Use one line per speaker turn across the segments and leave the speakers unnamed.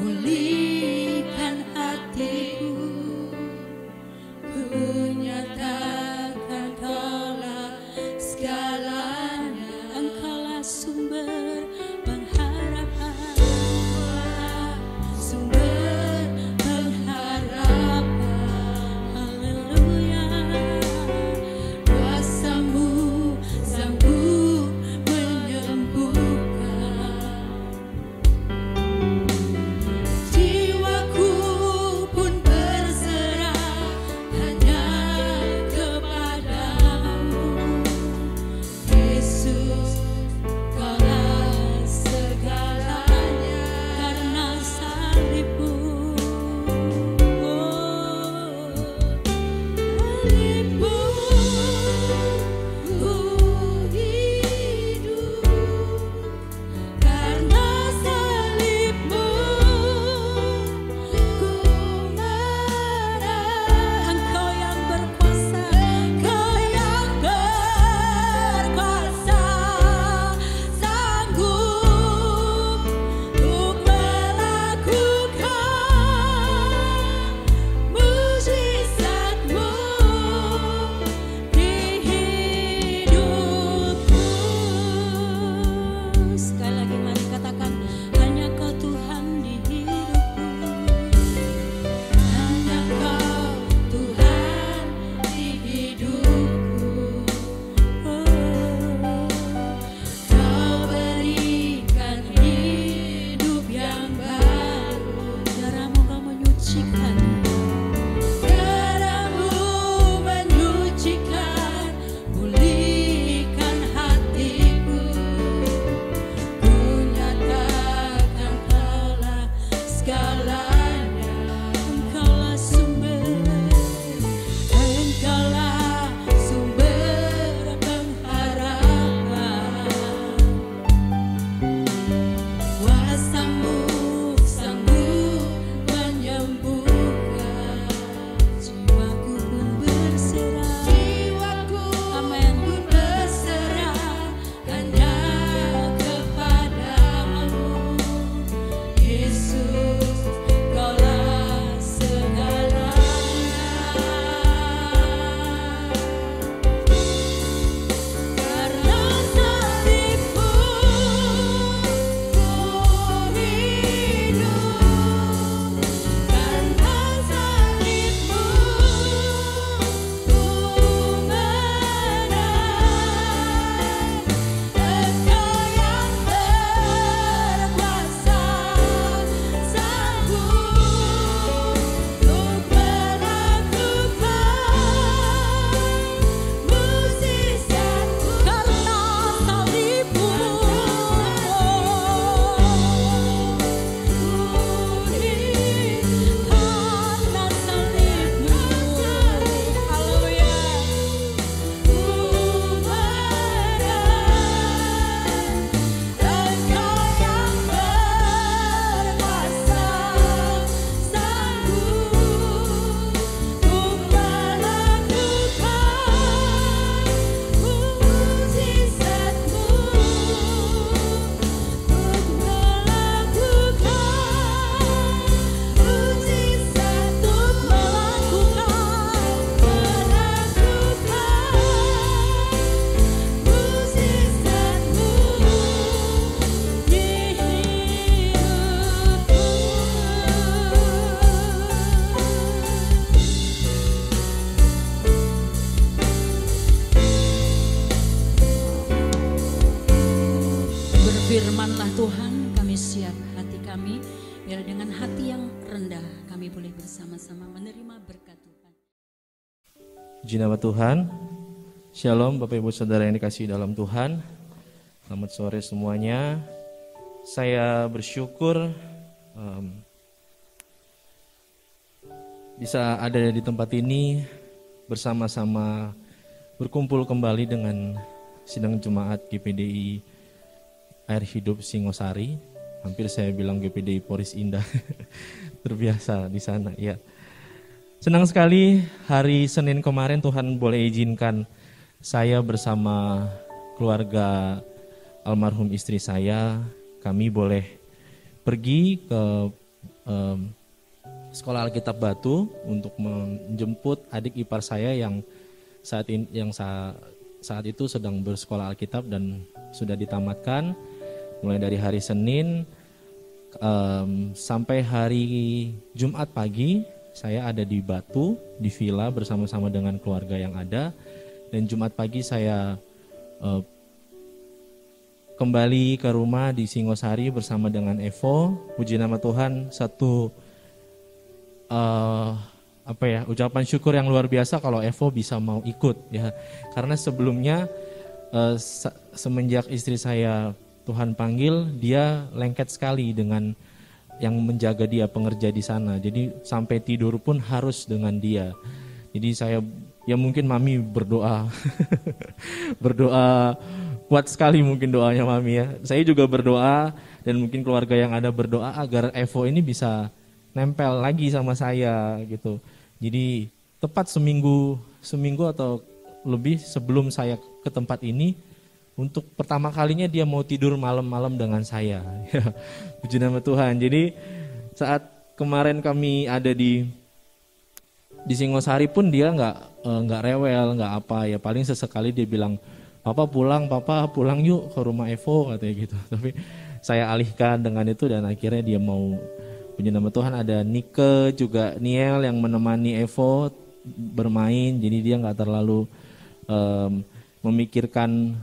pulihkan hatiku, ku nyatakan Kaulah segalanya. Engkaulah sumber pengharapan, sumber pengharapan. Haleluya, kuasa-Mu sanggup menyembuhkan. Jiwaku pun berserah hanya kepadamu, Yesus, Kaulah segalanya. Karena salib-Mu, salib-Mu, ku hidup. Karena salib-Mu, ku marah. Engkau yang berkuasa, Engkau yang berkuasa, sanggup untuk melakukan mujizat-Mu di hidupku. Sekali lagi mari katakan, hanya Kau Tuhan di hidupku, hanya Kau Tuhan di hidupku. Kau berikan hidup yang baru, darah-Mu Kau menyucikan, darah-Mu menyucikan, pulihkan hatiku, ku nyatakan Kaulah segalanya. Engkaulah sumber, Engkaulah sumber pengharapan. Kuasa-Mu sanggup menyembuhkan. Jiwaku pun berserah, amin, pun berserah hanya kepadamu, Yesus, Kaulah segalanya. Karena salib-Mu, ku hidup. Karena salib-Mu, ku menang. Engkau yang berkuasa, sanggup untuk melakukan mujizat-Mu. Karena salib-Mu, karena salib-Mu, haleluya, ku marah. Engkau yang berkuasa, sanggup untuk melakukan mujizat-Mu, untuk Berfirmanlah Tuhan, kami siap hati kami, biar dengan hati yang rendah kami boleh bersama-sama menerima berkat Tuhan.
Puji nama Tuhan. Shalom Bapak Ibu Saudara yang dikasihi dalam Tuhan. Selamat sore semuanya. Saya bersyukur bisa ada di tempat ini bersama-sama berkumpul kembali dengan sidang jemaat GPDI Air Hidup Singosari. Hampir saya bilang GPDI Poris Indah. Terbiasa di sana ya. Senang sekali hari Senin kemarin Tuhan boleh izinkan saya bersama keluarga almarhum istri saya, kami boleh pergi ke sekolah Alkitab Batu untuk menjemput adik ipar saya yang saat itu sedang bersekolah Alkitab dan sudah ditamatkan. Mulai dari hari Senin sampai hari Jumat pagi saya ada di Batu, di villa bersama-sama dengan keluarga yang ada. Dan Jumat pagi saya kembali ke rumah di Singosari bersama dengan Evo. Puji nama Tuhan, satu ucapan syukur yang luar biasa kalau Evo bisa mau ikut ya. Karena sebelumnya semenjak istri saya Tuhan panggil, dia lengket sekali dengan yang menjaga dia, pengerja di sana. Jadi sampai tidur pun harus dengan dia. Jadi saya, ya mungkin Mami berdoa, berdoa kuat sekali mungkin doanya Mami ya. Saya juga berdoa dan mungkin keluarga yang ada berdoa agar Evo ini bisa nempel lagi sama saya gitu. Jadi tepat seminggu atau lebih sebelum saya ke tempat ini, untuk pertama kalinya dia mau tidur malam-malam dengan saya. Puji nama Tuhan. Jadi saat kemarin kami ada di Singosari pun dia nggak rewel, nggak apa ya. Paling sesekali dia bilang, Papa pulang yuk ke rumah Evo katanya gitu. Tapi saya alihkan dengan itu dan akhirnya dia mau. Puji nama Tuhan, ada Nike juga Niel yang menemani Evo bermain. Jadi dia nggak terlalu memikirkan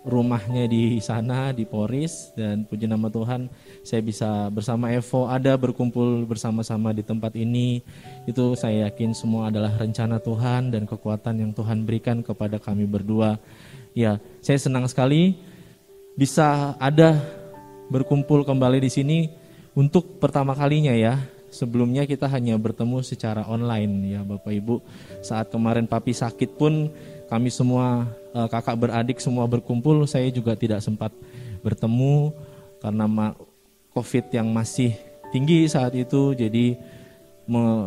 rumahnya di sana di Poris. Dan puji nama Tuhan saya bisa bersama Evo ada berkumpul bersama-sama di tempat ini. Itu saya yakin semua adalah rencana Tuhan dan kekuatan yang Tuhan berikan kepada kami berdua. Ya, saya senang sekali bisa ada berkumpul kembali di sini untuk pertama kalinya ya. Sebelumnya kita hanya bertemu secara online ya Bapak Ibu. Saat kemarin Papi sakit pun kami semua kakak beradik semua berkumpul, saya juga tidak sempat bertemu karena COVID yang masih tinggi saat itu. Jadi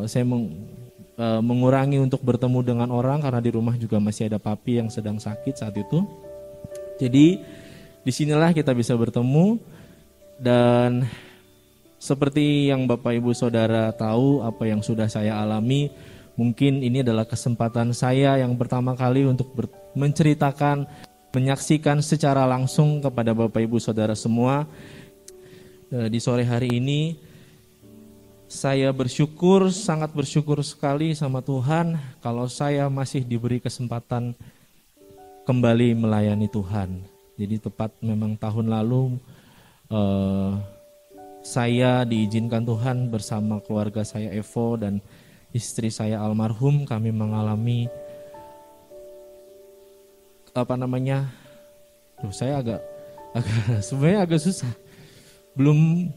saya mengurangi untuk bertemu dengan orang karena di rumah juga masih ada Papi yang sedang sakit saat itu. Jadi disinilah kita bisa bertemu dan seperti yang Bapak Ibu Saudara tahu apa yang sudah saya alami. Mungkin ini adalah kesempatan saya yang pertama kali untuk menceritakan, menyaksikan secara langsung kepada Bapak Ibu Saudara semua. Di sore hari ini saya bersyukur, sangat bersyukur sekali sama Tuhan kalau saya masih diberi kesempatan kembali melayani Tuhan. Jadi tepat memang tahun lalu saya diizinkan Tuhan bersama keluarga saya Evo dan istri saya almarhum, kami mengalami saya agak sebenarnya agak susah. Belum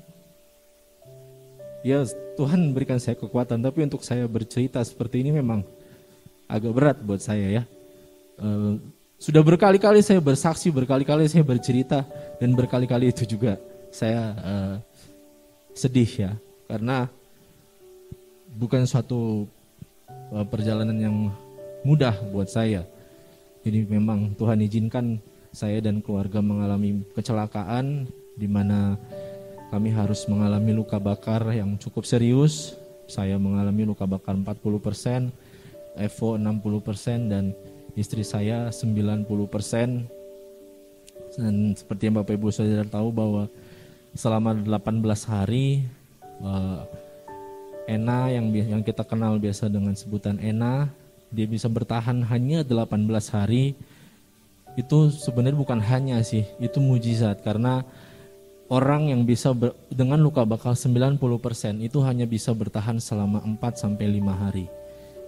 ya Tuhan berikan saya kekuatan, tapi untuk saya bercerita seperti ini memang agak berat buat saya ya. Sudah berkali-kali saya bersaksi, berkali-kali saya bercerita dan berkali-kali itu juga saya sedih ya, karena bukan suatu perjalanan yang mudah buat saya. Jadi memang Tuhan izinkan saya dan keluarga mengalami kecelakaan di mana kami harus mengalami luka bakar yang cukup serius. Saya mengalami luka bakar 40%, Evo 60% dan istri saya 90%. Dan seperti yang Bapak Ibu Saudara tahu bahwa selama 18 hari Ena yang kita kenal biasa dengan sebutan Ena, dia bisa bertahan hanya 18 hari. Itu sebenarnya bukan hanya sih, itu mujizat karena orang yang bisa dengan luka bakar 90% itu hanya bisa bertahan selama 4-5 hari.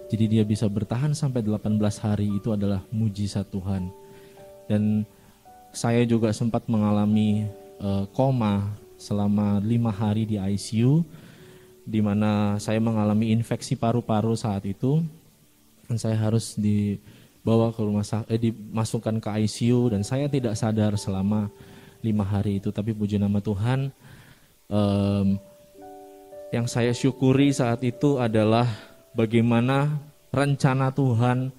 Jadi dia bisa bertahan sampai 18 hari, itu adalah mujizat Tuhan. Dan saya juga sempat mengalami koma selama 5 hari di ICU, di mana saya mengalami infeksi paru-paru saat itu, dan saya harus dibawa ke rumah sakit, dimasukkan ke ICU, dan saya tidak sadar selama 5 hari itu. Tapi puji nama Tuhan, yang saya syukuri saat itu adalah bagaimana rencana Tuhan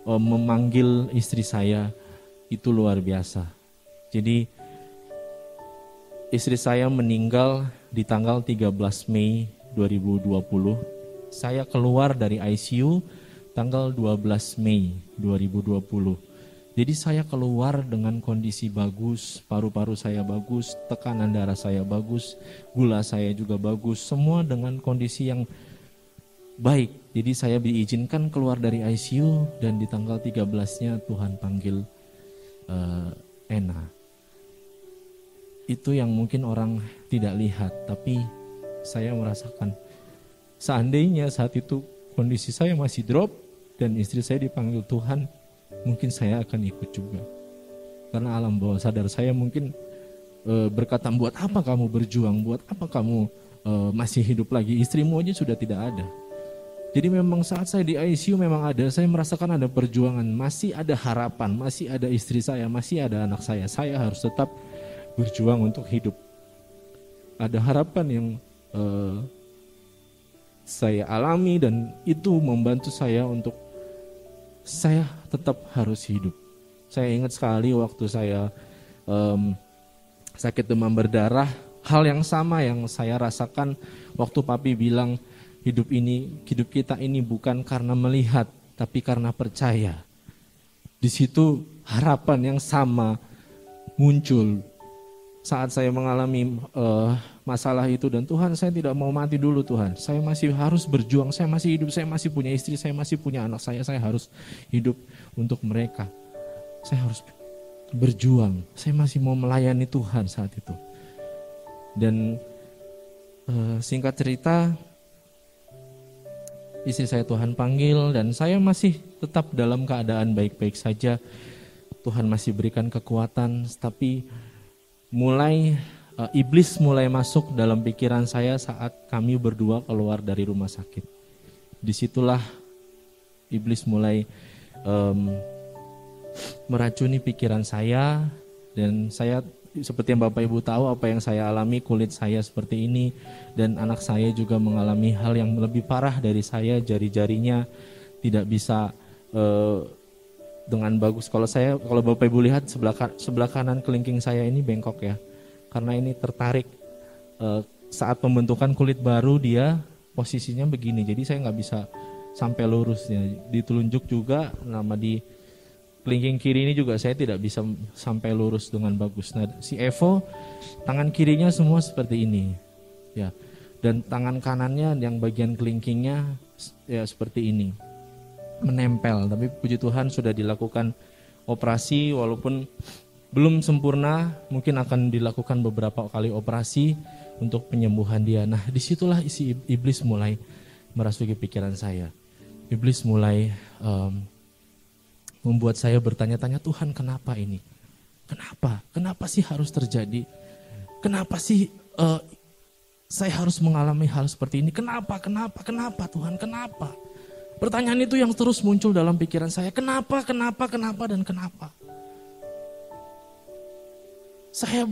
memanggil istri saya itu luar biasa. Jadi istri saya meninggal di tanggal 13 Mei 2020. Saya keluar dari ICU tanggal 12 Mei 2020. Jadi saya keluar dengan kondisi bagus, paru-paru saya bagus, tekanan darah saya bagus, gula saya juga bagus, semua dengan kondisi yang baik. Jadi saya diizinkan keluar dari ICU dan di tanggal 13-nya Tuhan panggil Ena. Itu yang mungkin orang tidak lihat, tapi saya merasakan seandainya saat itu kondisi saya masih drop dan istri saya dipanggil Tuhan, mungkin saya akan ikut juga. Karena alam bawah sadar saya mungkin berkata, buat apa kamu berjuang, buat apa kamu masih hidup lagi, istrimu aja sudah tidak ada. Jadi memang saat saya di ICU memang ada, saya merasakan ada perjuangan, masih ada harapan, masih ada istri saya, masih ada anak saya harus tetap berjuang untuk hidup. Ada harapan yang saya alami dan itu membantu saya untuk saya tetap harus hidup. Saya ingat sekali waktu saya sakit demam berdarah, hal yang sama yang saya rasakan waktu papi bilang hidup kita ini bukan karena melihat, tapi karena percaya. Di situ harapan yang sama muncul saat saya mengalami masalah itu, dan Tuhan, saya tidak mau mati dulu Tuhan, saya masih harus berjuang, saya masih hidup, saya masih punya istri, saya masih punya anak saya harus hidup untuk mereka, saya harus berjuang, saya masih mau melayani Tuhan saat itu. Dan singkat cerita, istri saya Tuhan panggil dan saya masih tetap dalam keadaan baik-baik saja, Tuhan masih berikan kekuatan, tapi iblis mulai masuk dalam pikiran saya saat kami berdua keluar dari rumah sakit. Disitulah iblis mulai meracuni pikiran saya, dan saya seperti yang Bapak Ibu tahu apa yang saya alami, kulit saya seperti ini, dan anak saya juga mengalami hal yang lebih parah dari saya, jari-jarinya tidak bisa dengan bagus. Kalau Bapak Ibu lihat sebelah kanan kelingking saya ini bengkok ya, karena ini tertarik saat pembentukan kulit baru, dia posisinya begini, jadi saya nggak bisa sampai lurusnya. Ditelunjuk juga nama di kelingking kiri ini juga saya tidak bisa sampai lurus dengan bagus. Nah, si Evo tangan kirinya semua seperti ini ya, dan tangan kanannya yang bagian kelingkingnya ya seperti ini, menempel. Tapi puji Tuhan sudah dilakukan operasi, walaupun belum sempurna, mungkin akan dilakukan beberapa kali operasi untuk penyembuhan dia. Nah, disitulah isi iblis mulai merasuki pikiran saya. Iblis mulai membuat saya bertanya-tanya, Tuhan kenapa ini? Kenapa sih harus terjadi? Kenapa sih saya harus mengalami hal seperti ini? Kenapa Tuhan, kenapa? Pertanyaan itu yang terus muncul dalam pikiran saya. Kenapa, dan kenapa? Saya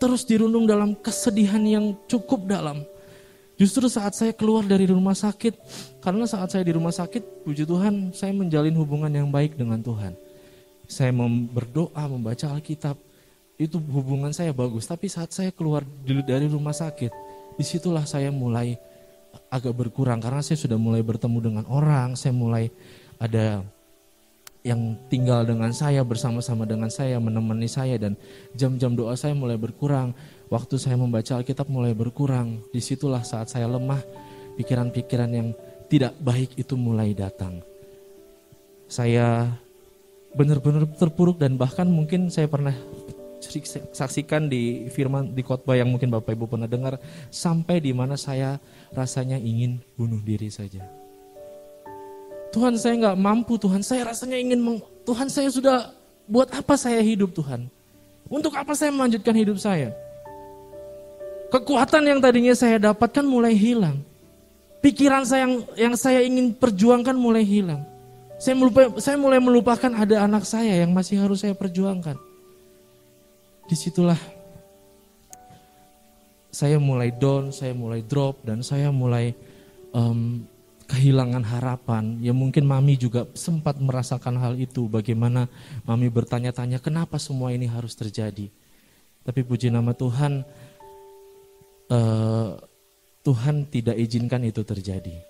terus dirundung dalam kesedihan yang cukup dalam. Justru saat saya keluar dari rumah sakit, karena saat saya di rumah sakit, puji Tuhan, saya menjalin hubungan yang baik dengan Tuhan. Saya berdoa, membaca Alkitab, itu hubungan saya bagus. Tapi saat saya keluar dari rumah sakit, disitulah saya mulai agak berkurang, karena saya sudah mulai bertemu dengan orang, saya mulai ada yang tinggal dengan saya, bersama-sama dengan saya, menemani saya, dan jam-jam doa saya mulai berkurang, waktu saya membaca Alkitab mulai berkurang. Disitulah saat saya lemah, pikiran-pikiran yang tidak baik itu mulai datang. Saya benar-benar terpuruk, dan bahkan mungkin saya pernah saksikan di firman, di khotbah yang mungkin Bapak Ibu pernah dengar, sampai di mana saya rasanya ingin bunuh diri saja. Tuhan, saya nggak mampu, Tuhan, saya rasanya Tuhan, saya sudah, buat apa saya hidup, Tuhan? Untuk apa saya melanjutkan hidup saya? Kekuatan yang tadinya saya dapatkan mulai hilang. Pikiran saya yang saya ingin perjuangkan mulai hilang. Saya mulai melupakan ada anak saya yang masih harus saya perjuangkan. Disitulah saya mulai down, saya mulai drop, dan saya mulai kehilangan harapan. Ya mungkin Mami juga sempat merasakan hal itu. Bagaimana Mami bertanya-tanya, kenapa semua ini harus terjadi? Tapi puji nama Tuhan, Tuhan tidak izinkan itu terjadi.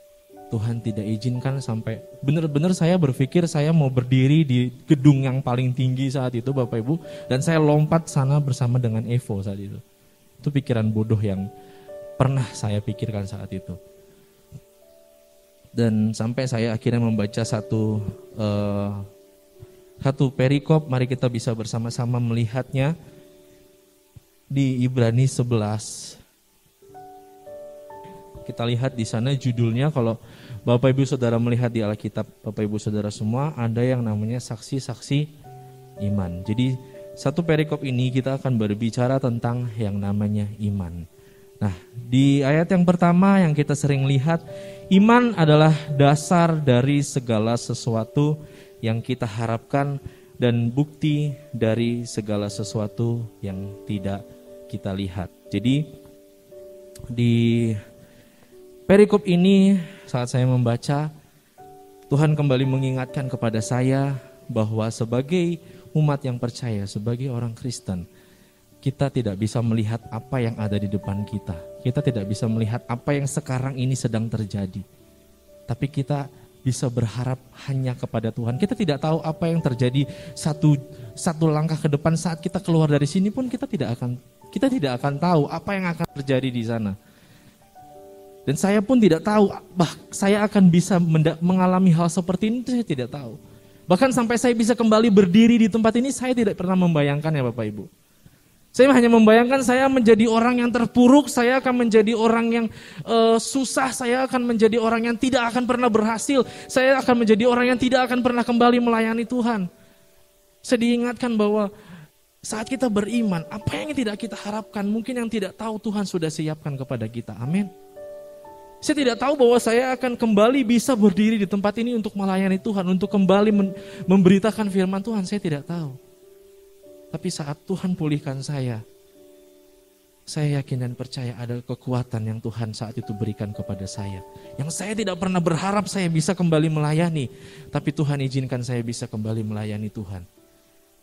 Tuhan tidak izinkan sampai benar-benar saya berpikir saya mau berdiri di gedung yang paling tinggi saat itu Bapak Ibu, dan saya lompat sana bersama dengan Evo saat itu. Itu pikiran bodoh yang pernah saya pikirkan saat itu. Dan sampai saya akhirnya membaca satu perikop, mari kita bisa bersama-sama melihatnya di Ibrani 11. Kita lihat di sana judulnya, kalau Bapak Ibu Saudara melihat di Alkitab, Bapak Ibu Saudara semua, ada yang namanya saksi-saksi iman. Jadi satu perikop ini kita akan berbicara tentang yang namanya iman. Nah, di ayat yang pertama yang kita sering lihat, iman adalah dasar dari segala sesuatu yang kita harapkan dan bukti dari segala sesuatu yang tidak kita lihat. Jadi di perikop ini saat saya membaca, Tuhan kembali mengingatkan kepada saya bahwa sebagai umat yang percaya, sebagai orang Kristen, kita tidak bisa melihat apa yang ada di depan kita. Kita tidak bisa melihat apa yang sekarang ini sedang terjadi. Tapi kita bisa berharap hanya kepada Tuhan. Kita tidak tahu apa yang terjadi satu langkah ke depan saat kita keluar dari sini pun kita tidak akan tahu apa yang akan terjadi di sana. Dan saya pun tidak tahu, saya akan bisa mengalami hal seperti ini, saya tidak tahu. Bahkan sampai saya bisa kembali berdiri di tempat ini, saya tidak pernah membayangkan ya Bapak Ibu. Saya hanya membayangkan saya menjadi orang yang terpuruk, saya akan menjadi orang yang susah, saya akan menjadi orang yang tidak akan pernah berhasil, saya akan menjadi orang yang tidak akan pernah kembali melayani Tuhan. Saya diingatkan bahwa saat kita beriman, apa yang tidak kita harapkan, mungkin yang tidak tahu Tuhan sudah siapkan kepada kita. Amin. Saya tidak tahu bahwa saya akan kembali bisa berdiri di tempat ini untuk melayani Tuhan, untuk kembali memberitakan firman Tuhan, saya tidak tahu. Tapi saat Tuhan pulihkan saya yakin dan percaya ada kekuatan yang Tuhan saat itu berikan kepada saya. Yang saya tidak pernah berharap saya bisa kembali melayani, tapi Tuhan izinkan saya bisa kembali melayani Tuhan.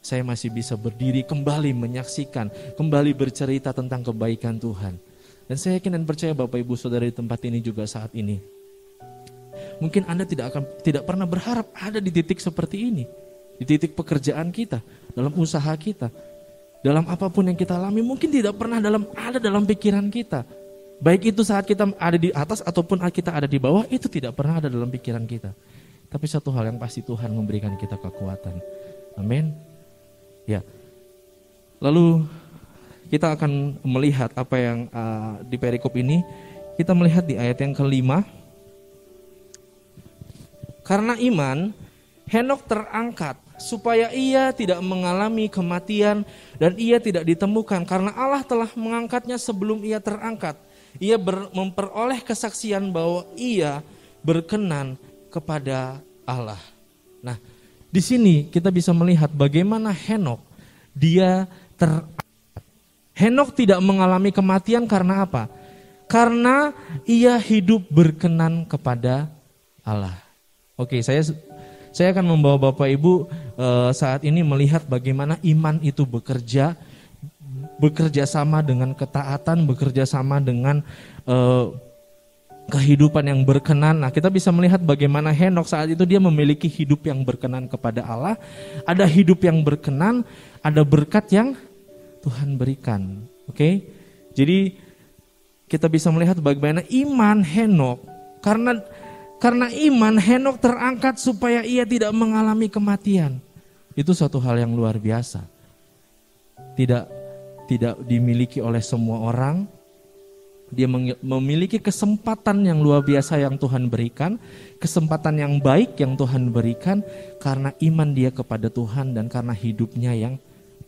Saya masih bisa berdiri kembali menyaksikan, kembali bercerita tentang kebaikan Tuhan. Dan saya yakin dan percaya Bapak Ibu Saudara di tempat ini juga saat ini. Mungkin Anda tidak pernah berharap ada di titik seperti ini. Di titik pekerjaan kita, dalam usaha kita, dalam apapun yang kita alami, mungkin tidak pernah ada dalam pikiran kita. Baik itu saat kita ada di atas ataupun kita ada di bawah, itu tidak pernah ada dalam pikiran kita. Tapi satu hal yang pasti, Tuhan memberikan kita kekuatan. Amin. Ya. Lalu kita akan melihat apa yang di perikop ini. Kita melihat di ayat yang kelima. Karena iman, Henokh terangkat supaya ia tidak mengalami kematian dan ia tidak ditemukan karena Allah telah mengangkatnya sebelum ia terangkat. Ia memperoleh kesaksian bahwa ia berkenan kepada Allah. Nah, di sini kita bisa melihat bagaimana Henokh dia Henokh tidak mengalami kematian karena apa? Karena ia hidup berkenan kepada Allah. Oke, saya akan membawa Bapak Ibu saat ini melihat bagaimana iman itu bekerja sama dengan ketaatan, bekerja sama dengan kehidupan yang berkenan. Nah, kita bisa melihat bagaimana Henokh saat itu dia memiliki hidup yang berkenan kepada Allah. Ada hidup yang berkenan, ada berkat yang Tuhan berikan. Oke? Jadi kita bisa melihat bagaimana iman Henokh, karena iman Henokh terangkat supaya ia tidak mengalami kematian. Itu suatu hal yang luar biasa. Tidak dimiliki oleh semua orang. Dia memiliki kesempatan yang luar biasa yang Tuhan berikan, kesempatan yang baik yang Tuhan berikan karena iman dia kepada Tuhan dan karena hidupnya yang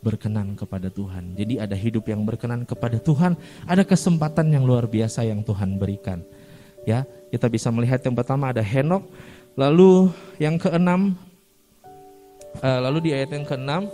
berkenan kepada Tuhan. Jadi ada hidup yang berkenan kepada Tuhan, ada kesempatan yang luar biasa yang Tuhan berikan. Ya, kita bisa melihat yang pertama ada Henokh, lalu yang keenam, lalu di ayat yang keenam,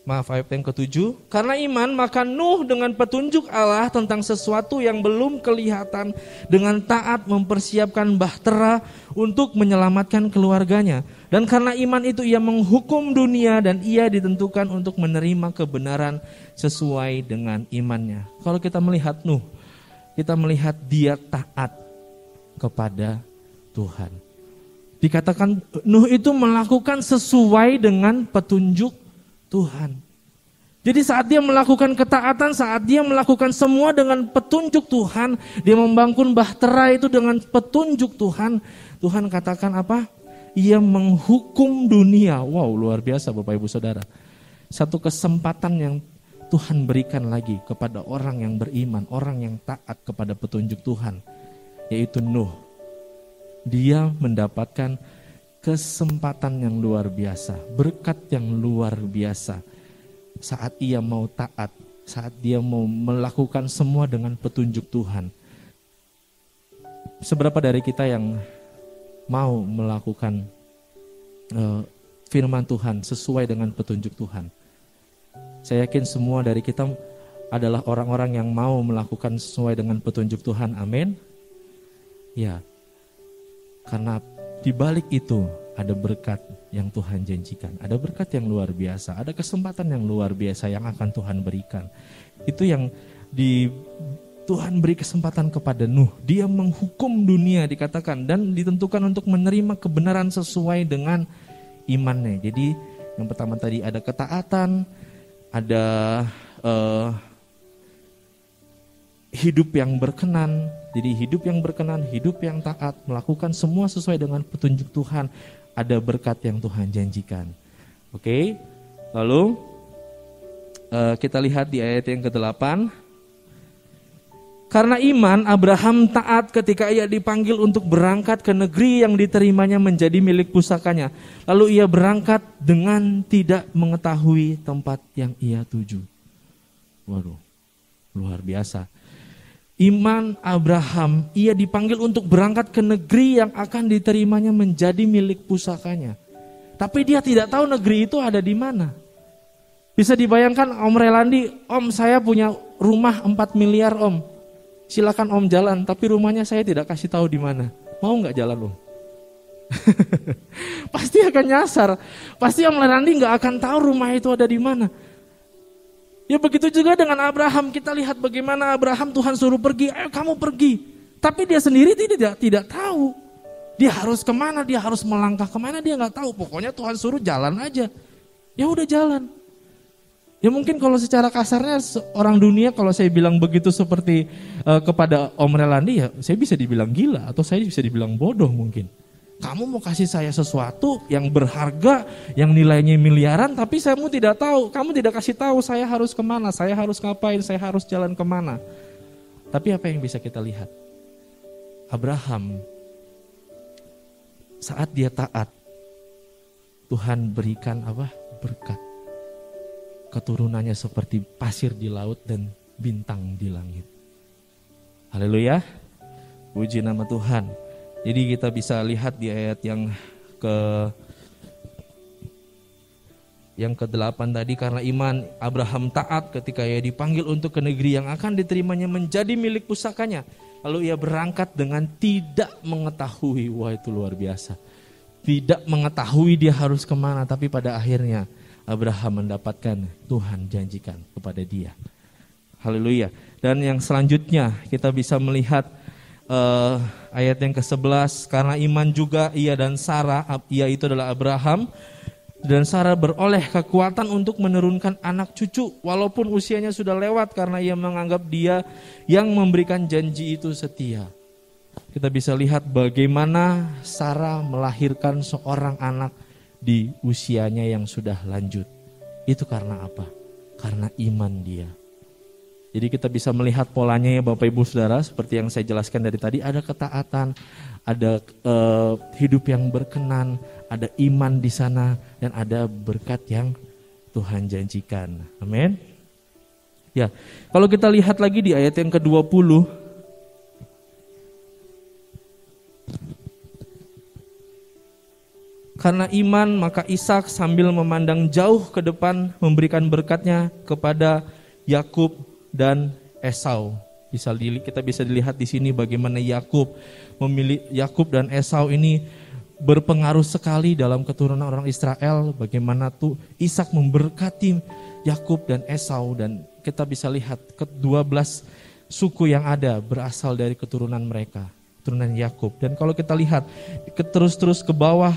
ayat yang ke-7. Karena iman maka Nuh dengan petunjuk Allah tentang sesuatu yang belum kelihatan dengan taat mempersiapkan bahtera untuk menyelamatkan keluarganya. Dan karena iman itu ia menghukum dunia dan ia ditentukan untuk menerima kebenaran sesuai dengan imannya. Kalau kita melihat Nuh, kita melihat dia taat kepada Tuhan. Dikatakan Nuh itu melakukan sesuai dengan petunjuk Tuhan. Jadi saat dia melakukan ketaatan, saat dia melakukan semua dengan petunjuk Tuhan, dia membangun bahtera itu dengan petunjuk Tuhan. Tuhan katakan apa? Ia menghukum dunia. Wow, luar biasa Bapak Ibu Saudara. Satu kesempatan yang Tuhan berikan lagi kepada orang yang beriman, orang yang taat kepada petunjuk Tuhan, yaitu Nuh. Dia mendapatkan kesempatan yang luar biasa, berkat yang luar biasa. Saat ia mau taat, saat dia mau melakukan semua dengan petunjuk Tuhan. Seberapa dari kita yang mau melakukan firman Tuhan sesuai dengan petunjuk Tuhan? Saya yakin semua dari kita adalah orang-orang yang mau melakukan sesuai dengan petunjuk Tuhan. Amin. Ya, karena di balik itu ada berkat yang Tuhan janjikan, ada berkat yang luar biasa, ada kesempatan yang luar biasa yang akan Tuhan berikan. Itu yang Tuhan beri kesempatan kepada Nuh. Dia menghukum dunia dikatakan dan ditentukan untuk menerima kebenaran sesuai dengan imannya. Jadi yang pertama tadi ada ketaatan, ada hidup yang berkenan. Jadi hidup yang berkenan, hidup yang taat, melakukan semua sesuai dengan petunjuk Tuhan, ada berkat yang Tuhan janjikan. Oke, lalu kita lihat di ayat yang ke-8. Karena iman Abraham taat ketika ia dipanggil untuk berangkat ke negeri yang diterimanya menjadi milik pusakanya. Lalu ia berangkat dengan tidak mengetahui tempat yang ia tuju. Waduh, luar biasa. Iman Abraham, ia dipanggil untuk berangkat ke negeri yang akan diterimanya menjadi milik pusakanya. Tapi dia tidak tahu negeri itu ada di mana. Bisa dibayangkan Om Relandi, Om saya punya rumah 4 miliar Om. Silakan Om jalan, tapi rumahnya saya tidak kasih tahu di mana. Mau nggak jalan Om? Pasti akan nyasar. Pasti Om Relandi nggak akan tahu rumah itu ada di mana. Ya begitu juga dengan Abraham, kita lihat bagaimana Abraham Tuhan suruh pergi, ayo kamu pergi. Tapi dia sendiri tidak tahu. Dia harus kemana, dia harus melangkah kemana, dia nggak tahu. Pokoknya Tuhan suruh jalan aja. Ya udah jalan. Ya mungkin kalau secara kasarnya orang dunia kalau saya bilang begitu seperti kepada Om Relandi ya saya bisa dibilang gila atau saya bisa dibilang bodoh mungkin. Kamu mau kasih saya sesuatu yang berharga, yang nilainya miliaran, tapi kamu tidak tahu. Kamu tidak kasih tahu saya harus kemana, saya harus ngapain, saya harus jalan kemana. Tapi apa yang bisa kita lihat? Abraham, saat dia taat, Tuhan berikan apa? Berkat. Keturunannya seperti pasir di laut dan bintang di langit. Haleluya. Puji nama Tuhan. Jadi kita bisa lihat di ayat yang ke-8 tadi, karena iman Abraham taat ketika ia dipanggil untuk ke negeri yang akan diterimanya menjadi milik pusakanya. Lalu ia berangkat dengan tidak mengetahui, wah itu luar biasa. Tidak mengetahui dia harus kemana, tapi pada akhirnya Abraham mendapatkan Tuhan janjikan kepada dia. Haleluya. Dan yang selanjutnya kita bisa melihat ayat yang ke-11, karena iman juga ia dan Sarah, ia itu adalah Abraham, dan Sarah beroleh kekuatan untuk menurunkan anak cucu walaupun usianya sudah lewat karena ia menganggap dia yang memberikan janji itu setia. Kita bisa lihat bagaimana Sarah melahirkan seorang anak di usianya yang sudah lanjut. Itu karena apa? Karena iman dia. Jadi kita bisa melihat polanya ya Bapak Ibu Saudara, seperti yang saya jelaskan dari tadi, ada ketaatan, ada hidup yang berkenan, ada iman di sana, dan ada berkat yang Tuhan janjikan. Amin. Ya, kalau kita lihat lagi di ayat yang ke-20, Karena iman maka Ishak sambil memandang jauh ke depan memberikan berkatnya kepada Yakub dan Esau. Kita bisa dilihat di sini bagaimana Yakub dan Esau ini berpengaruh sekali dalam keturunan orang Israel. Bagaimana tuh Ishak memberkati Yakub dan Esau, dan kita bisa lihat ke-12 suku yang ada berasal dari keturunan mereka, keturunan Yakub. Dan kalau kita lihat terus ke bawah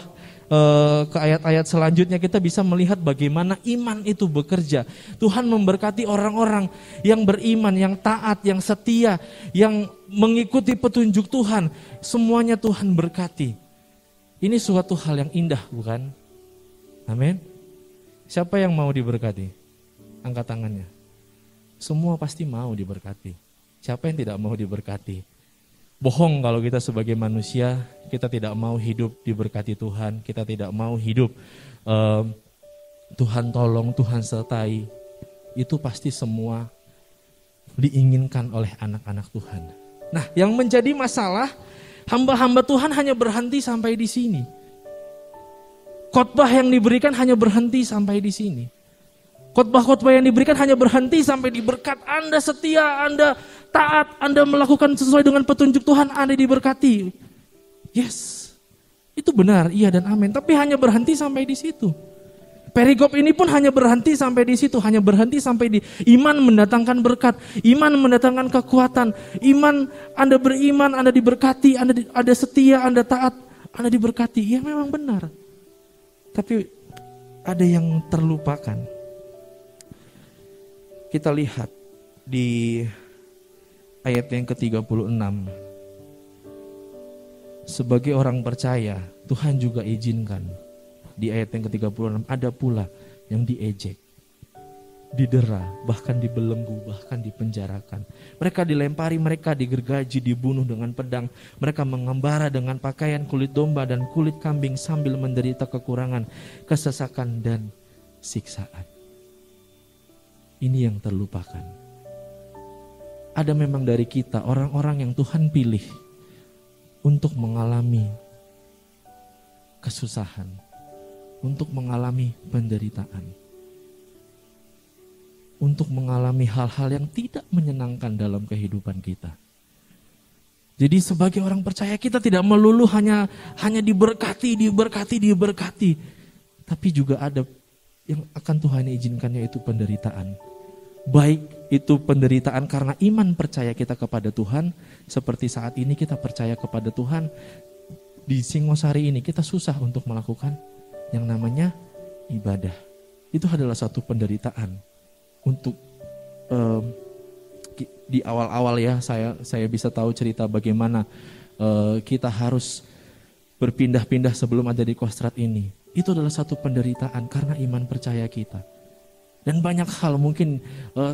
ke ayat-ayat selanjutnya, kita bisa melihat bagaimana iman itu bekerja. Tuhan memberkati orang-orang yang beriman, yang taat, yang setia, yang mengikuti petunjuk Tuhan. Semuanya Tuhan berkati. Ini suatu hal yang indah, bukan? Amin. Siapa yang mau diberkati? Angkat tangannya. Semua pasti mau diberkati. Siapa yang tidak mau diberkati? Bohong kalau kita sebagai manusia, kita tidak mau hidup diberkati Tuhan, kita tidak mau hidup Tuhan tolong, Tuhan sertai. Itu pasti semua diinginkan oleh anak-anak Tuhan. Nah, yang menjadi masalah, hamba-hamba Tuhan hanya berhenti sampai di sini. Khotbah yang diberikan hanya berhenti sampai di sini. Khotbah-khotbah yang diberikan hanya berhenti sampai di berkat. Anda setia, Anda taat, Anda melakukan sesuai dengan petunjuk Tuhan, Anda diberkati. Yes, itu benar, iya dan amin. Tapi hanya berhenti sampai di situ. Perikop ini pun hanya berhenti sampai di situ, hanya berhenti sampai di iman mendatangkan berkat, iman mendatangkan kekuatan, iman Anda beriman, Anda diberkati, Anda setia, Anda taat, Anda diberkati. Ya memang benar. Tapi ada yang terlupakan. Kita lihat di ayat yang ke-36. Sebagai orang percaya, Tuhan juga izinkan. Di ayat yang ke-36 ada pula yang diejek, didera, bahkan dibelenggu, bahkan dipenjarakan. Mereka dilempari, mereka digergaji, dibunuh dengan pedang. Mereka mengembara dengan pakaian kulit domba dan kulit kambing sambil menderita kekurangan, kesesakan dan siksaan. Ini yang terlupakan. Ada memang dari kita orang-orang yang Tuhan pilih untuk mengalami kesusahan, untuk mengalami penderitaan, untuk mengalami hal-hal yang tidak menyenangkan dalam kehidupan kita. Jadi sebagai orang percaya kita tidak melulu hanya diberkati, tapi juga ada yang akan Tuhan izinkannya, itu penderitaan. Baik itu penderitaan karena iman percaya kita kepada Tuhan, seperti saat ini kita percaya kepada Tuhan. Di Singosari ini kita susah untuk melakukan yang namanya ibadah. Itu adalah satu penderitaan. Untuk di awal-awal ya saya bisa tahu cerita bagaimana kita harus berpindah-pindah sebelum ada di Kostrad ini. Itu adalah satu penderitaan karena iman percaya kita. Dan banyak hal mungkin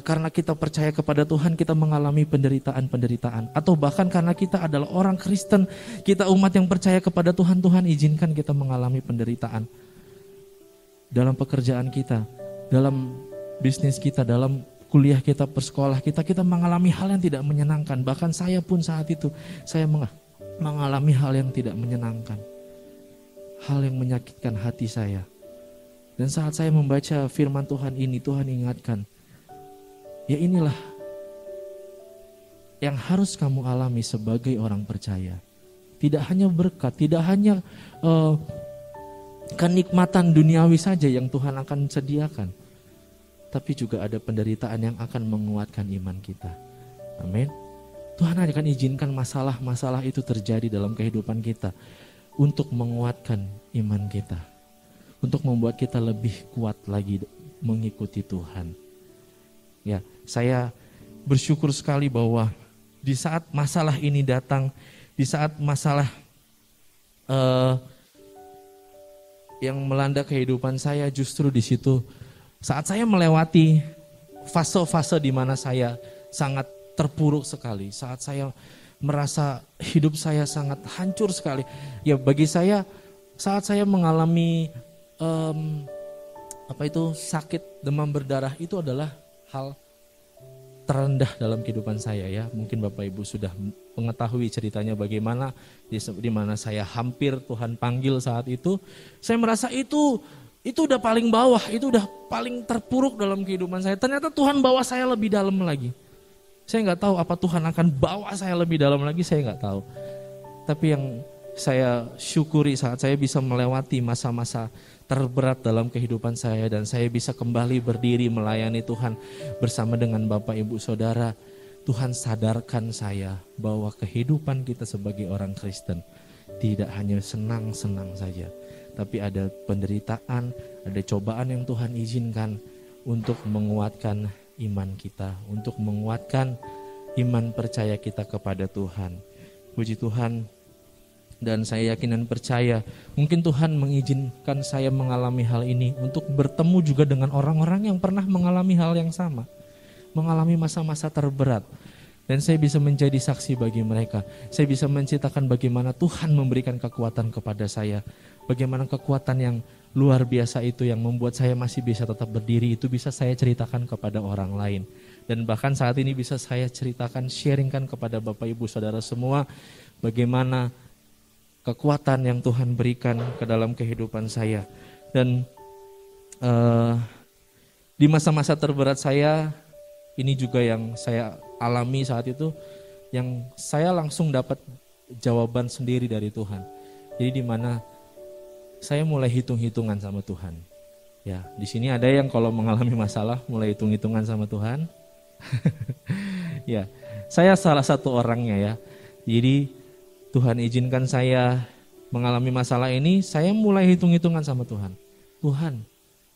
karena kita percaya kepada Tuhan kita mengalami penderitaan-penderitaan. Atau bahkan karena kita adalah orang Kristen, kita umat yang percaya kepada Tuhan, Tuhan izinkan kita mengalami penderitaan. Dalam pekerjaan kita, dalam bisnis kita, dalam kuliah kita, persekolah kita mengalami hal yang tidak menyenangkan. Bahkan saya pun saat itu, saya mengalami hal yang tidak menyenangkan. Hal yang menyakitkan hati saya. Dan saat saya membaca firman Tuhan ini, Tuhan ingatkan, ya inilah yang harus kamu alami sebagai orang percaya. Tidak hanya berkat, tidak hanya kenikmatan duniawi saja yang Tuhan akan sediakan, tapi juga ada penderitaan yang akan menguatkan iman kita. Amin. Tuhan akan izinkan masalah-masalah itu terjadi dalam kehidupan kita untuk menguatkan iman kita. Untuk membuat kita lebih kuat lagi mengikuti Tuhan. Ya, saya bersyukur sekali bahwa di saat masalah ini datang, di saat masalah yang melanda kehidupan saya, justru di situ saat saya melewati fase-fase di mana saya sangat terpuruk sekali, saat saya merasa hidup saya sangat hancur sekali. Ya, bagi saya saat saya mengalami sakit demam berdarah itu adalah hal terendah dalam kehidupan saya ya. Mungkin Bapak Ibu sudah mengetahui ceritanya bagaimana di mana saya hampir Tuhan panggil saat itu. Saya merasa itu udah paling bawah, itu udah paling terpuruk dalam kehidupan saya. Ternyata Tuhan bawa saya lebih dalam lagi. Saya nggak tahu apa Tuhan akan bawa saya lebih dalam lagi, saya nggak tahu. Tapi yang saya syukuri saat saya bisa melewati masa-masa terberat dalam kehidupan saya dan saya bisa kembali berdiri melayani Tuhan bersama dengan Bapak Ibu Saudara. Tuhan sadarkan saya bahwa kehidupan kita sebagai orang Kristen tidak hanya senang-senang saja, tapi ada penderitaan, ada cobaan yang Tuhan izinkan untuk menguatkan iman kita, untuk menguatkan iman percaya kita kepada Tuhan. Puji Tuhan. Dan saya yakin dan percaya mungkin Tuhan mengizinkan saya mengalami hal ini untuk bertemu juga dengan orang-orang yang pernah mengalami hal yang sama, mengalami masa-masa terberat. Dan saya bisa menjadi saksi bagi mereka. Saya bisa menceritakan bagaimana Tuhan memberikan kekuatan kepada saya, bagaimana kekuatan yang luar biasa itu yang membuat saya masih bisa tetap berdiri, itu bisa saya ceritakan kepada orang lain. Dan bahkan saat ini bisa saya ceritakan, sharingkan kepada Bapak Ibu Saudara semua bagaimana kekuatan yang Tuhan berikan ke dalam kehidupan saya. Dan di masa-masa terberat saya, ini juga yang saya alami saat itu, yang saya langsung dapat jawaban sendiri dari Tuhan. Jadi di mana saya mulai hitung-hitungan sama Tuhan. Ya, di sini ada yang kalau mengalami masalah mulai hitung-hitungan sama Tuhan. Ya, saya salah satu orangnya ya. Jadi Tuhan izinkan saya mengalami masalah ini, saya mulai hitung-hitungan sama Tuhan. Tuhan,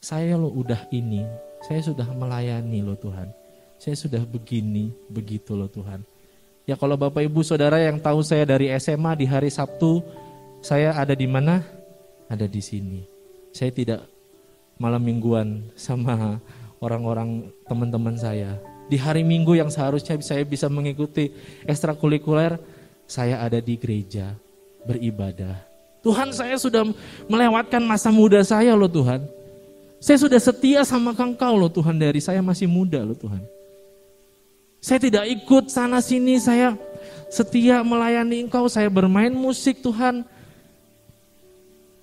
saya loh udah ini, saya sudah melayani loh Tuhan. Saya sudah begini, begitu loh Tuhan. Ya kalau Bapak Ibu Saudara yang tahu saya dari SMA di hari Sabtu, saya ada di mana? Ada di sini. Saya tidak malam mingguan sama orang-orang teman-teman saya. Di hari Minggu yang seharusnya saya bisa mengikuti ekstrakurikuler, saya ada di gereja beribadah. Tuhan, saya sudah melewatkan masa muda saya loh Tuhan. Saya sudah setia sama Engkau loh Tuhan, dari saya masih muda loh Tuhan. Saya tidak ikut sana sini, saya setia melayani Engkau, saya bermain musik Tuhan.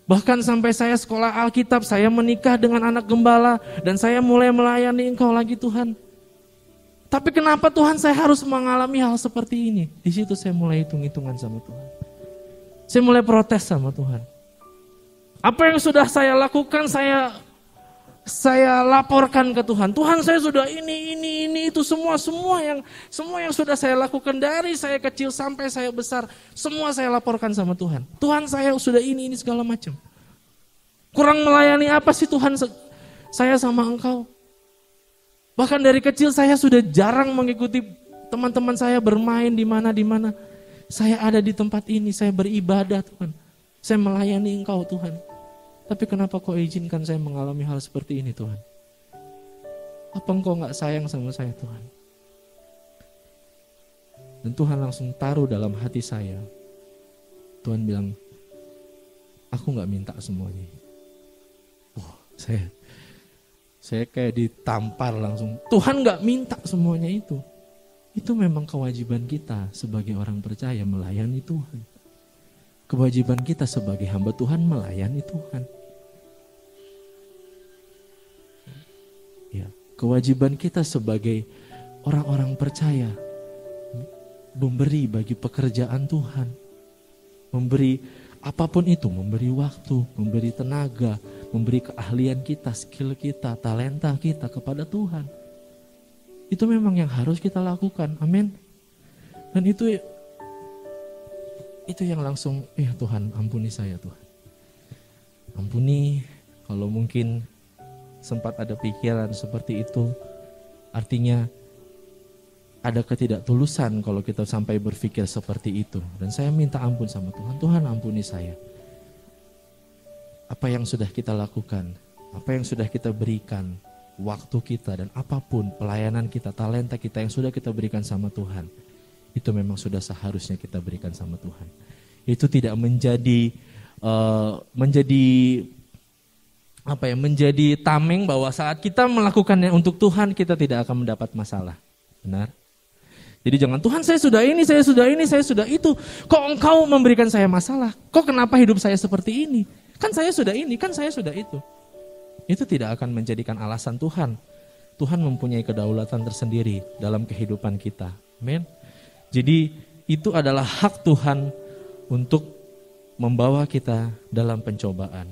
Bahkan sampai saya sekolah Alkitab, saya menikah dengan anak gembala dan saya mulai melayani Engkau lagi Tuhan. Tapi kenapa Tuhan saya harus mengalami hal seperti ini? Di situ saya mulai hitung-hitungan sama Tuhan. Saya mulai protes sama Tuhan. Apa yang sudah saya lakukan saya laporkan ke Tuhan. Tuhan, saya sudah ini itu semua yang sudah saya lakukan dari saya kecil sampai saya besar, semua saya laporkan sama Tuhan. Tuhan, saya sudah ini segala macam. Kurang melayani apa sih Tuhan saya sama Engkau? Bahkan dari kecil saya sudah jarang mengikuti teman-teman saya bermain di mana. Saya ada di tempat ini, saya beribadah Tuhan. Saya melayani Engkau Tuhan. Tapi kenapa Kau izinkan saya mengalami hal seperti ini Tuhan? Apa Engkau gak sayang sama saya Tuhan? Dan Tuhan langsung taruh dalam hati saya. Tuhan bilang, aku gak minta semuanya. Saya kayak ditampar langsung. Tuhan gak minta semuanya itu. Itu memang kewajiban kita sebagai orang percaya melayani Tuhan. Kewajiban kita sebagai hamba Tuhan melayani Tuhan. Ya, kewajiban kita sebagai orang-orang percaya memberi bagi pekerjaan Tuhan. Memberi apapun itu, memberi waktu, memberi tenaga, memberi keahlian kita, skill kita, talenta kita kepada Tuhan. Itu memang yang harus kita lakukan, amin. Dan itu yang langsung, ya Tuhan ampuni saya Tuhan. Ampuni kalau mungkin sempat ada pikiran seperti itu. Artinya ada ketidaktulusan kalau kita sampai berpikir seperti itu. Dan saya minta ampun sama Tuhan, Tuhan ampuni saya. Apa yang sudah kita lakukan, apa yang sudah kita berikan, waktu kita dan apapun pelayanan kita, talenta kita yang sudah kita berikan sama Tuhan, itu memang sudah seharusnya kita berikan sama Tuhan. Itu tidak menjadi tameng bahwa saat kita melakukannya untuk Tuhan kita tidak akan mendapat masalah. Benar? Jadi jangan, Tuhan saya sudah ini, saya sudah ini, saya sudah itu. Kok engkau memberikan saya masalah? Kok kenapa hidup saya seperti ini? Kan saya sudah ini, kan saya sudah itu. Itu tidak akan menjadikan alasan Tuhan. Tuhan mempunyai kedaulatan tersendiri dalam kehidupan kita. Amin. Jadi itu adalah hak Tuhan untuk membawa kita dalam pencobaan.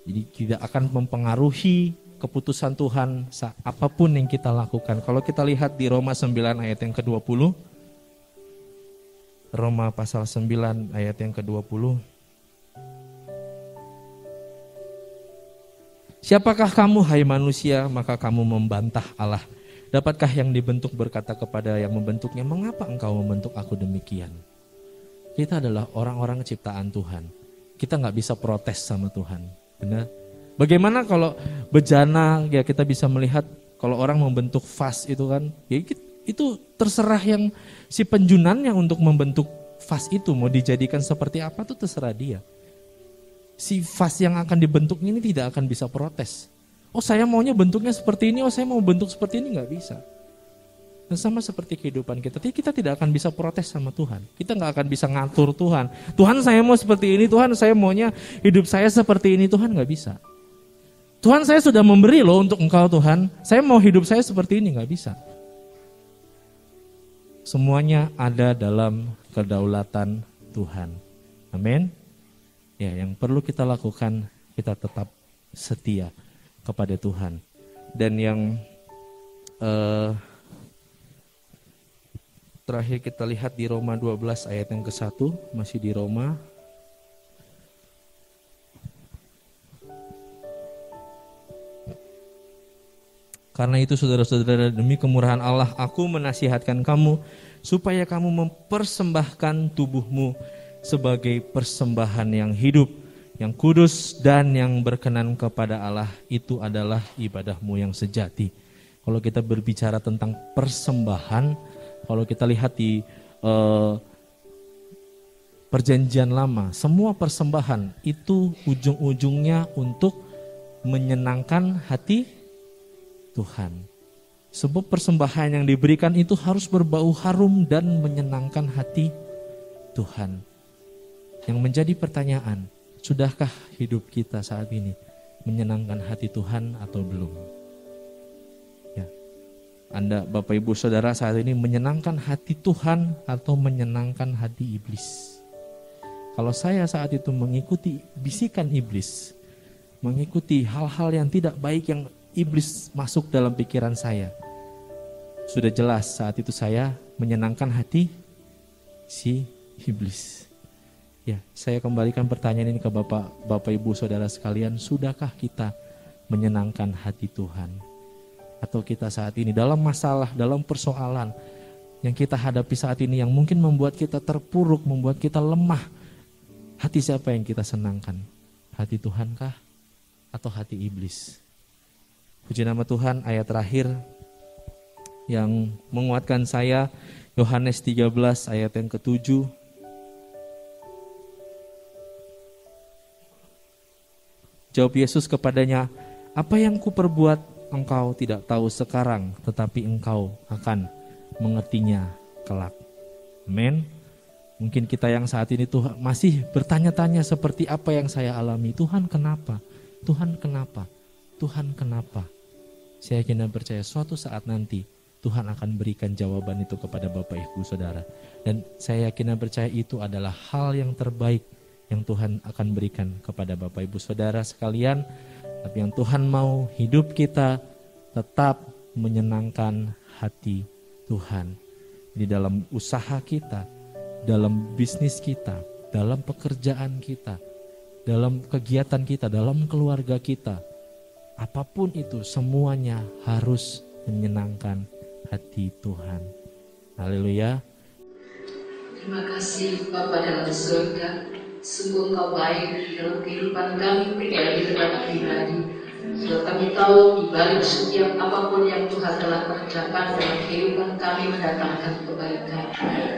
Jadi tidak akan mempengaruhi keputusan Tuhan apapun yang kita lakukan. Kalau kita lihat di Roma 9 ayat yang ke-20. Roma pasal 9 ayat yang ke-20. Siapakah kamu hai manusia, maka kamu membantah Allah. Dapatkah yang dibentuk berkata kepada yang membentuknya, mengapa engkau membentuk aku demikian? Kita adalah orang-orang ciptaan Tuhan. Kita nggak bisa protes sama Tuhan. Benar? Bagaimana kalau bejana, ya kita bisa melihat kalau orang membentuk vas itu kan, ya itu terserah yang si penjunannya untuk membentuk vas itu, mau dijadikan seperti apa tuh terserah dia. Si vas yang akan dibentuk ini tidak akan bisa protes. Oh saya maunya bentuknya seperti ini, oh saya mau bentuk seperti ini, nggak bisa. Dan sama seperti kehidupan kita, kita tidak akan bisa protes sama Tuhan. Kita nggak akan bisa ngatur Tuhan. Tuhan saya mau seperti ini, Tuhan saya maunya hidup saya seperti ini, Tuhan nggak bisa. Tuhan saya sudah memberi loh untuk engkau Tuhan, saya mau hidup saya seperti ini, nggak bisa. Semuanya ada dalam kedaulatan Tuhan. Amin. Ya, yang perlu kita lakukan, kita tetap setia kepada Tuhan. Dan yang terakhir kita lihat di Roma 12 ayat yang ke-1, masih di Roma. Karena itu saudara-saudara, demi kemurahan Allah aku menasihatkan kamu supaya kamu mempersembahkan tubuhmu sebagai persembahan yang hidup, yang kudus dan yang berkenan kepada Allah. Itu adalah ibadahmu yang sejati. Kalau kita berbicara tentang persembahan, kalau kita lihat di Perjanjian Lama, semua persembahan itu ujung-ujungnya untuk menyenangkan hati Tuhan. Sebab persembahan yang diberikan itu harus berbau harum dan menyenangkan hati Tuhan. Yang menjadi pertanyaan, sudahkah hidup kita saat ini menyenangkan hati Tuhan atau belum? Ya. Anda Bapak Ibu Saudara saat ini menyenangkan hati Tuhan atau menyenangkan hati iblis? Kalau saya saat itu mengikuti bisikan iblis, mengikuti hal-hal yang tidak baik yang iblis masuk dalam pikiran saya, sudah jelas saat itu saya menyenangkan hati si iblis. Ya, saya kembalikan pertanyaan ini ke Bapak Ibu Saudara sekalian, sudahkah kita menyenangkan hati Tuhan? Atau kita saat ini dalam masalah, dalam persoalan yang kita hadapi saat ini yang mungkin membuat kita terpuruk, membuat kita lemah, hati siapa yang kita senangkan? Hati Tuhankah atau hati iblis? Puji nama Tuhan, ayat terakhir yang menguatkan saya, Yohanes 13 ayat yang ke-7. Jawab Yesus kepadanya, apa yang kuperbuat engkau tidak tahu sekarang, tetapi engkau akan mengertinya kelak. Amin. Mungkin kita yang saat ini Tuhan masih bertanya-tanya seperti apa yang saya alami. Tuhan kenapa? Tuhan kenapa? Tuhan kenapa? Saya yakin dan percaya suatu saat nanti Tuhan akan berikan jawaban itu kepada Bapak Ibu Saudara. Dan saya yakin dan percaya itu adalah hal yang terbaik yang Tuhan akan berikan kepada Bapak Ibu Saudara sekalian. Tapi yang Tuhan mau hidup kita tetap menyenangkan hati Tuhan. Di dalam usaha kita, dalam bisnis kita, dalam pekerjaan kita, dalam kegiatan kita, dalam keluarga kita. Apapun itu semuanya harus menyenangkan hati Tuhan. Haleluya.
Terima kasih Bapa dalam surga. Sungguh Engkau baik dalam kehidupan kami pribadi dan pribadi. Sudah kami tahu di balik setiap apapun yang Tuhan telah kerjakan dalam kehidupan kami mendatangkan kebaikan.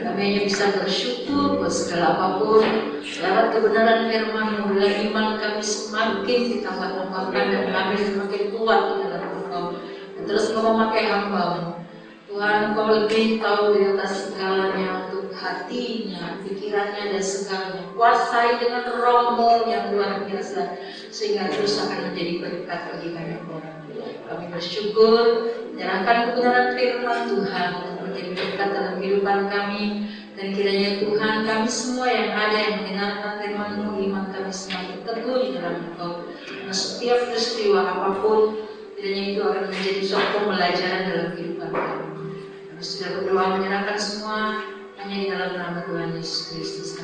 Kami hanya bisa bersyukur buat segala apapun. Lewat kebenaran firman-Mu, bila iman kami semakin ditambah-tambahkan dan kami semakin kuat di dalam Engkau. Dan terus Engkau memakai hamba-Mu. Tuhan, Kau lebih tahu di atas segalanya, untuk hatinya, pikirannya, dan segalanya. Kuasai dengan roh-Mu yang luar biasa, sehingga terus akan menjadi berkat bagi banyak orang. Kami bersyukur, menyerahkan kebenaran firman Tuhan untuk menjadi berkat dalam kehidupan kami. Dan kiranya Tuhan, kami semua yang ada yang mendengarkan firman-Mu, iman kami semakin teguh di dalam Engkau. Karena setiap peristiwa apapun, kiranya itu akan menjadi suatu pembelajaran dalam kehidupan kami. Kami sudah berdoa menyerahkan semua hanya di dalam nama Tuhan Yesus Kristus.